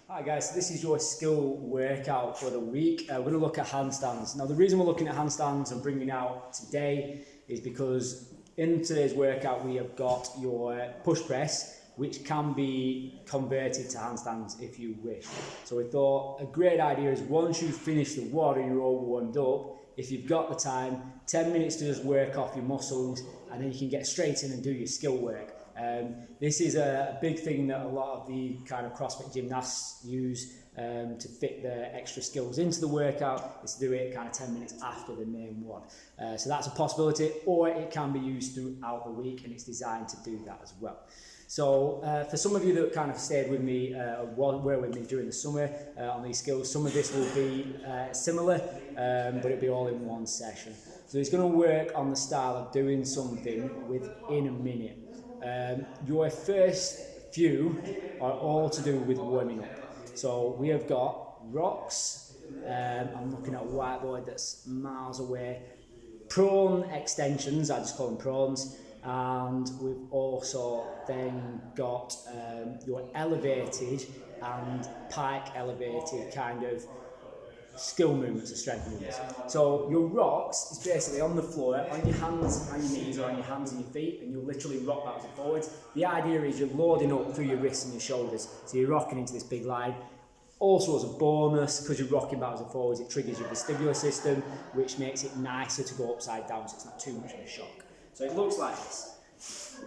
Hi guys, so this is your skill workout for the week. We're going to look at handstands. Now the reason we're looking at handstands and bringing out today is because in today's workout we have got your push press, which can be converted to handstands if you wish. So we thought a great idea is once you finish the WOD and you're all warmed up, if you've got the time, 10 minutes to just work off your muscles and then you can get straight in and do your skill work. This is a big thing that a lot of the kind of CrossFit gymnasts use to fit their extra skills into the workout, is to do it kind of 10 minutes after the main one. So that's a possibility, or it can be used throughout the week and it's designed to do that as well. So for some of you that kind of stayed with me, were with me during the summer on these skills, some of this will be similar, but it'll be all in one session. So it's going to work on the style of doing something within a minute. Your first few are all to do with warming up. So we have got rocks, I'm looking at a whiteboard that's miles away, prawn extensions, I just call them prawns, and we've also then got your elevated and pike elevated kind of skill movements or strength movements. So your rocks is basically on the floor, on your hands and your knees, or on your hands and your feet, and you literally rock backwards and forwards. The idea is you're loading up through your wrists and your shoulders, so you're rocking into this big line. Also as a bonus, because you're rocking backwards and forwards, it triggers your vestibular system, which makes it nicer to go upside down, so it's not too much of a shock. So it looks like this.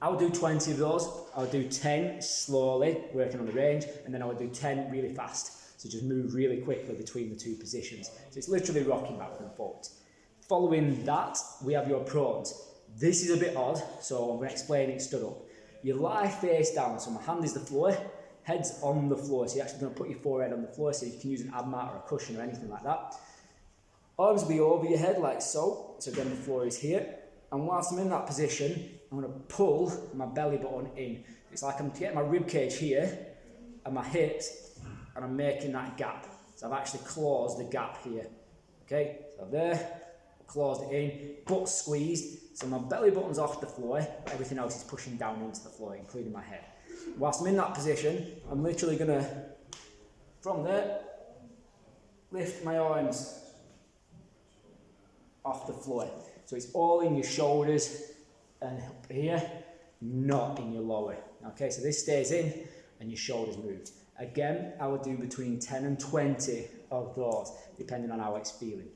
I would do 20 of those. I would do 10 slowly, working on the range, and then I would do 10 really fast. So just move really quickly between the two positions. So it's literally rocking back and forth. Following that, we have your prawns. This is a bit odd, so I'm going to explain it stood up. You lie face down, so my hand is the floor, head's on the floor, so you're actually going to put your forehead on the floor, so you can use an ab mat or a cushion or anything like that. Arms will be over your head like so, so again the floor is here. And whilst I'm in that position, I'm going to pull my belly button in. It's like I'm getting my rib cage here and my hips, and I'm making that gap. So I've actually closed the gap here. Okay, so there, closed it in, butt squeezed. So my belly button's off the floor, everything else is pushing down into the floor, including my head. Whilst I'm in that position, I'm literally going to, from there, lift my arms off the floor. So it's all in your shoulders and up here, not in your lower. Okay, so this stays in and your shoulders move. Again, I would do between 10 and 20 of those, depending on how it's feeling.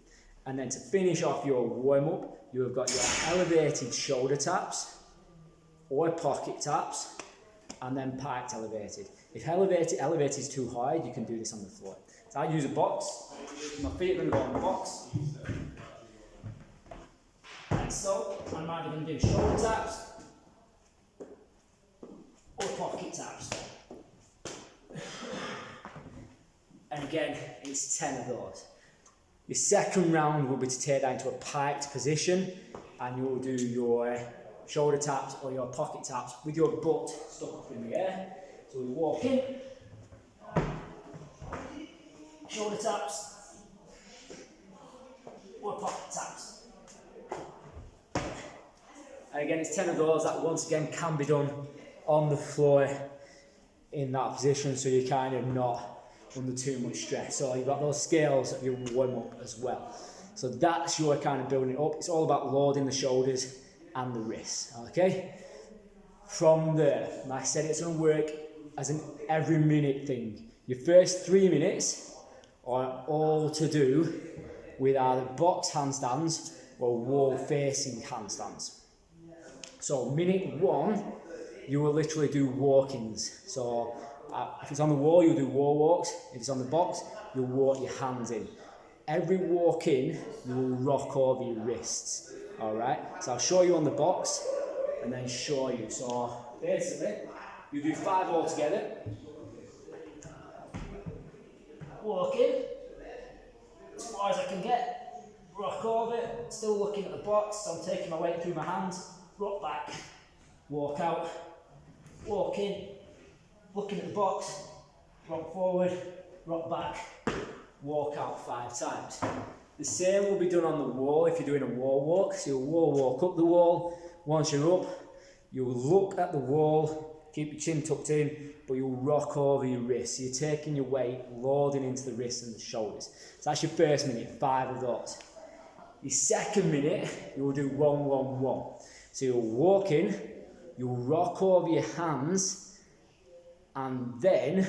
And then to finish off your warm-up, you have got your elevated shoulder taps or pocket taps, and then piked elevated. If elevated is too high, you can do this on the floor. So I use a box. My feet are going to go on the box. Like so, I'm either going to do shoulder taps or pocket taps. And again, it's 10 of those. Your second round will be to take that into a piked position, and you will do your shoulder taps or your pocket taps with your butt stuck up in the air. So we walk in, shoulder taps or pocket taps. And again, it's 10 of those that once again can be done on the floor in that position, so you're kind of not under too much stress. So you've got those scales that you warm up as well. So that's your kind of building it up. It's all about loading the shoulders and the wrists, okay? From there, like I said, it's going to work as an every minute thing. Your first 3 minutes are all to do with either box handstands or wall facing handstands. So minute 1, you will literally do walk-ins. So if it's on the wall, you'll do wall walks. If it's on the box, you'll walk your hands in. Every walk-in, you will rock over your wrists. All right, so I'll show you on the box and then show you. So basically, you do 5 all together. Walk in, as far as I can get, rock over, still looking at the box, so I'm taking my weight through my hands, rock back, walk out, walk in, looking at the box, rock forward, rock back, walk out 5 times. The same will be done on the wall if you're doing a wall walk. So you'll wall walk up the wall. Once you're up, you'll look at the wall, keep your chin tucked in, but you'll rock over your wrists. So you're taking your weight, loading into the wrists and the shoulders. So that's your first minute, 5 of those. Your second minute, you'll do 1, 1, 1. So you'll walk in, you'll rock over your hands, and then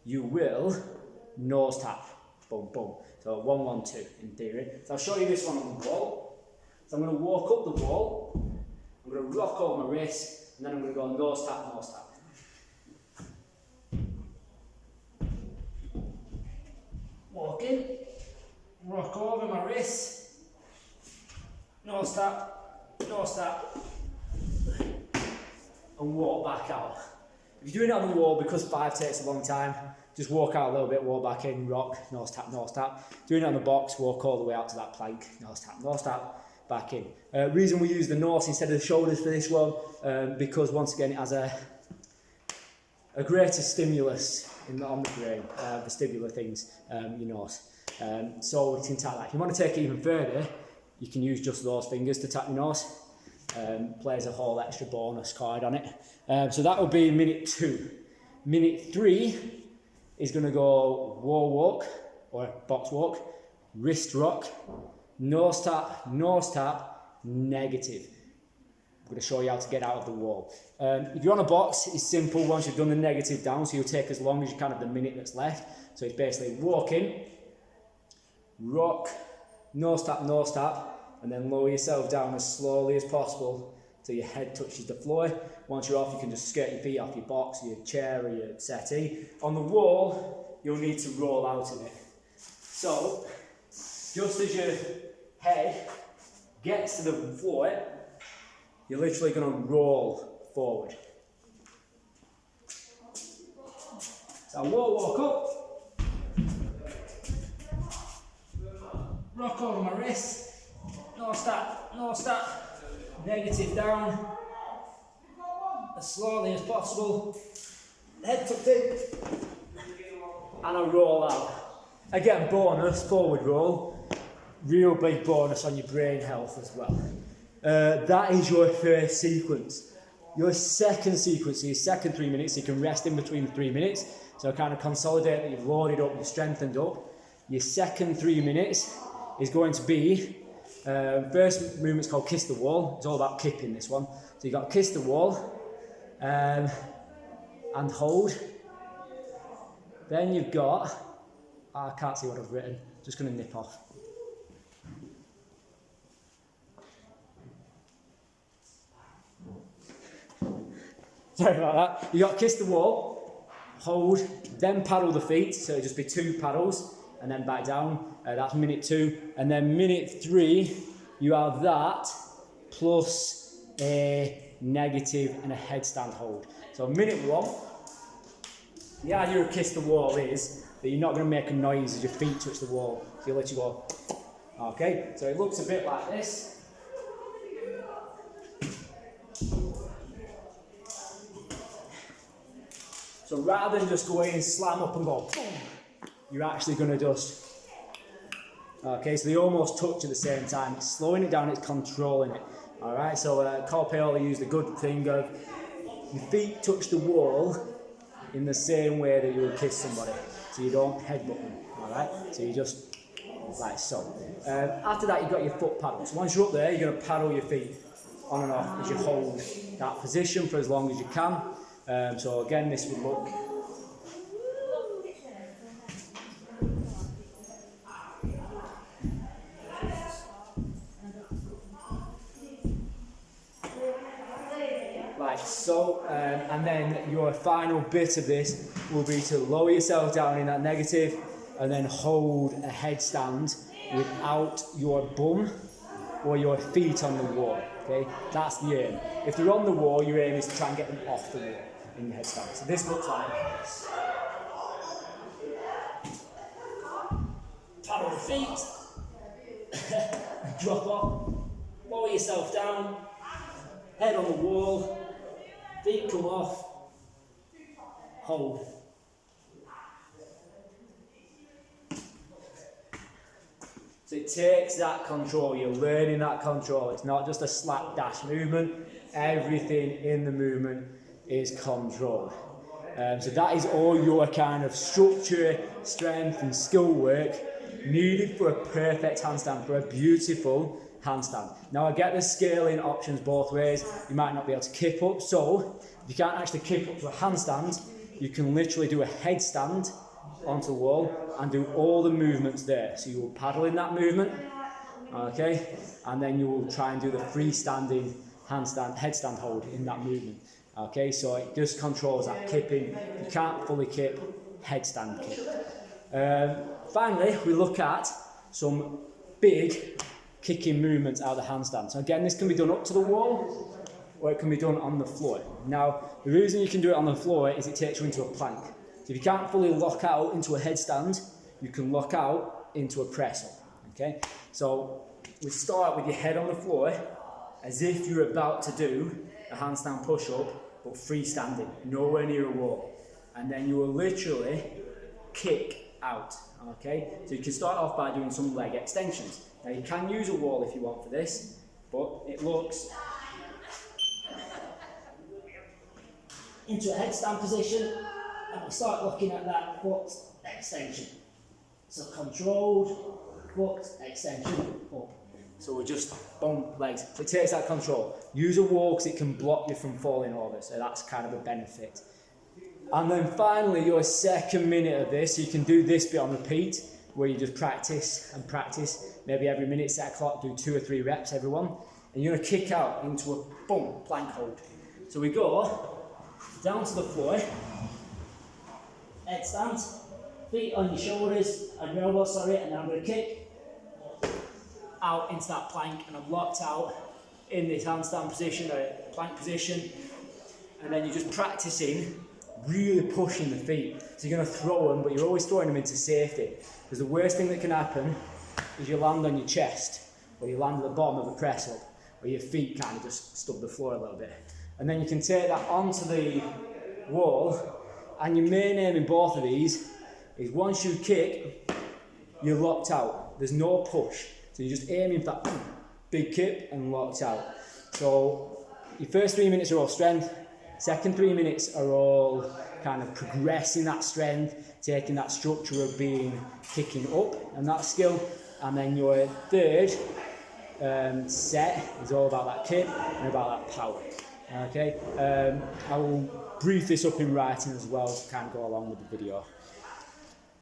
you will nose tap. Boom, boom. So 1, 1, 2 in theory. So I'll show you this one on the wall. So I'm going to walk up the wall, I'm going to rock over my wrist, and then I'm going to go nose tap, nose tap. Walk in, rock over my wrist, nose tap, and walk back out. If you're doing it on the wall, because 5 takes a long time, just walk out a little bit, walk back in, rock, nose tap, nose tap. Doing it on the box, walk all the way out to that plank, nose tap, back in. Reason we use the nose instead of the shoulders for this one, because once again it has a greater stimulus on the brain, vestibular things, your nose. So we can tap that. If you want to take it even further, you can use just those fingers to tap your nose. Plays a whole extra bonus card on it. So that will be minute 2. Minute 3 is going to go wall walk or box walk, wrist rock, nose tap, negative. I'm going to show you how to get out of the wall. If you're on a box, it's simple once you've done the negative down, so you'll take as long as you can of the minute that's left. So it's basically walk in, rock, nose tap, and then lower yourself down as slowly as possible till your head touches the floor. Once you're off, you can just skirt your feet off your box, your chair or your settee. On the wall, you'll need to roll out of it. So, just as your head gets to the floor, you're literally going to roll forward. So walk up, rock over my wrist, nose tap, negative down, as slowly as possible, head tucked in, and a roll out. Again, bonus, forward roll, real big bonus on your brain health as well. That is your first sequence. Your second sequence, so your second 3 minutes, you can rest in between the 3 minutes, so kind of consolidate that you've loaded up, you've strengthened up. Your second 3 minutes is going to be, first movement's called kiss the wall. It's all about kipping this one. So you've got kiss the wall, and hold. Then you've got, I can't see what I've written, just going to nip off. Sorry about that. You got kiss the wall, hold, then paddle the feet, so it'll just be 2 paddles, and then back down. That's minute 2. And then minute 3, you have that plus a negative and a headstand hold. So minute 1, the idea of kiss the wall is that you're not going to make a noise as your feet touch the wall. So you let you go. Okay, so it looks a bit like this. So rather than just go in and slam up and go boom, you're actually going to just, okay, so they almost touch at the same time. It's slowing it down, it's controlling it. Alright, so Carl Paoli used the good thing of your feet touch the wall in the same way that you would kiss somebody. So you don't headbutt them, alright? So you just, like so. After that, you've got your foot paddles. Once you're up there, you're going to paddle your feet on and off as you hold that position for as long as you can. So again, this would look like so, and then your final bit of this will be to lower yourself down in that negative and then hold a headstand without your bum or your feet on the wall. Okay, that's the aim. If they're on the wall, your aim is to try and get them off the wall in your headstand. So this looks like this. Paddle the feet, drop off, lower yourself down, head on the wall, feet come off, hold. So it takes that control, you're learning that control. It's not just a slapdash movement, everything in the movement is controlled. So that is all your kind of structure, strength and skill work needed for a perfect handstand, for a beautiful handstand. Now I get the scaling options both ways. You might not be able to kip up, so if you can't actually kip up to a handstand, you can literally do a headstand onto the wall and do all the movements there. So you will paddle in that movement, okay, and then you will try and do the freestanding handstand, headstand hold in that movement. Okay, so it just controls that kipping. If you can't fully kip, headstand kip. Finally, we look at some big kicking movements out of the handstand. So again, this can be done up to the wall, or it can be done on the floor. Now, the reason you can do it on the floor is it takes you into a plank. So if you can't fully lock out into a headstand, you can lock out into a press up. Okay, so we start with your head on the floor, as if you're about to do a handstand push-up, but freestanding, nowhere near a wall. And then you will literally kick out, okay? So you can start off by doing some leg extensions. Now you can use a wall if you want for this, but it looks into a headstand position, and we start looking at that foot extension. So controlled foot extension up. So we just bump legs. So it takes that control. Use a wall because it can block you from falling over. So that's kind of a benefit. And then finally, your second minute of this, you can do this bit on repeat, where you just practice and practice. Maybe every minute, set a clock, do 2 or 3 reps, everyone. And you're going to kick out into a bump plank hold. So we go down to the floor, headstand, feet on your shoulders, and your elbows, sorry, and then I'm going to kick out into that plank, and I'm locked out in this handstand position or plank position, and then you're just practicing really pushing the feet. So you're going to throw them, but you're always throwing them into safety, because the worst thing that can happen is you land on your chest, or you land at the bottom of a press up, or your feet kind of just stub the floor a little bit. And then you can take that onto the wall, and your main aim in both of these is once you kick, you're locked out. There's no push. So you're just aiming for that big kip and locked out. So your first 3 minutes are all strength. Second 3 minutes are all kind of progressing that strength, taking that structure of being kicking up and that skill. And then your third set is all about that kip and about that power. Okay, I will brief this up in writing as well to kind of go along with the video.